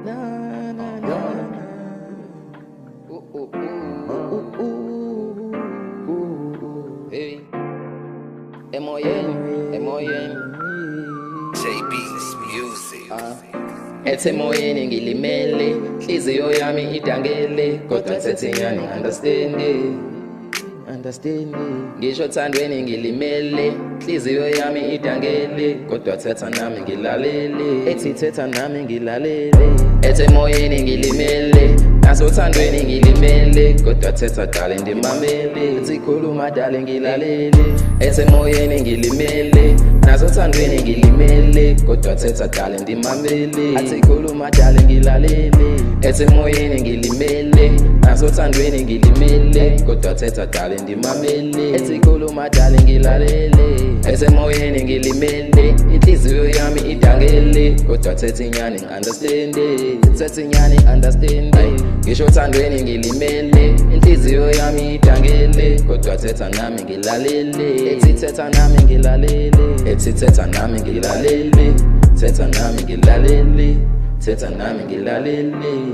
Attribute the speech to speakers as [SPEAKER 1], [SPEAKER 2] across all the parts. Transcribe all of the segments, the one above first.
[SPEAKER 1] Hey, emoyeni
[SPEAKER 2] JB's music.
[SPEAKER 1] Ethi emoyeni ngilimele, inhliziyo yami idangele, kodwa sethi ngiyani understand. Ngisho thandweni ngilimele, inhliziyo yami idangele, kodwa thetha nami ngilalele. Ethi thetha nami ngilalele. Ethi emoyeni ngilimele, naso thandweni ngilimele, kodwa thetha darling ndimamele. Ethi khuluma darling ngilalele. Ethi emoyeni ngilimele, naso thandweni ngilimele, kodwa thetha darling ndimamele. Ethi khuluma darling ngilalele. Ethi emoyeni ngilimele, naso thandweni ngilimele, kodwa thetha darling ndimamele. Ethi khuluma darling ngilalele. Ethi emoyeni ngilimele, inhliziyo yami idangele, kodwa thetha inyani understand. Ngisho thandweni ngilimele, inhliziyo yami idangele, kodwa thetha nami ngilalele. Ethi thetha nami ngilalele. Ethi thetha nami ngilalele. Thetha nami ngilalele. Thetha nami ngilalele.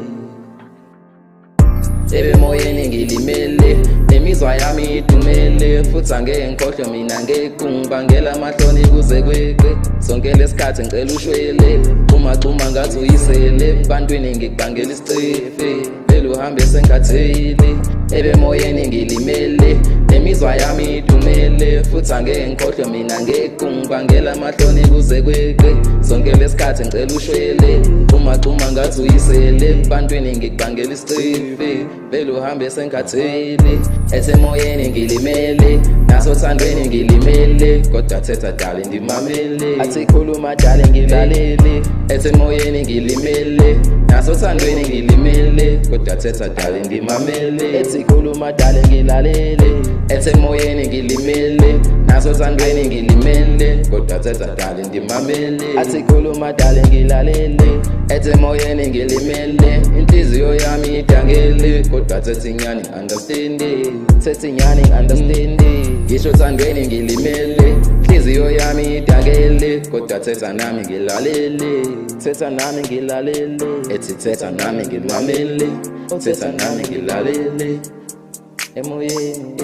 [SPEAKER 1] Emoyeni ngilimele, nemizwa yami idumele, futhi angeke ngikhohlwe mina ngeke ngibangela amahloni kuze kweqe. Sonke lesikhathi ngicela ushwele, uma ngathi uyisele, ebantwini ngikubangela isicefe, vele uhambe sengatheli. Emoyeni ngilimele, nemizwa yami idumele, futhi angeke ngikhohlwe mina ngeke ngibangela amahloni kuze kweqe. Sonke lesikhathi ngicela ushwele, uma ngathi uyisele, ebantwini ngikubangela isicefe, vele uhambe sengatheli. Ethi emoyeni ngilimele, naso thandweni ngilimele, kodwa thetha darling ndimamele. Athi khuluma darling ngilalele. Ethi emoyeni ngilimele, naso thandweni ngilimele, kodwa thetha darling ndimamele. Ethi khuluma darling ngilalele. Ethi emoyeni ngilimele, naso thandweni ngilimele, kodwa thetha darling ndimamele. Athi khuluma darling ngilalele. Ethi emoyeni ngilimele, inhliziyo yami idangele, kodwa thetha inyani understand. Ngisho thandweni ngilimele, inhliziyo yami idangele, kodwa thetha nami ngilalele. Thetha nami ngilalele. Ethi thetha nami ngimamele. Thetha nami ngilalele. Emoyeni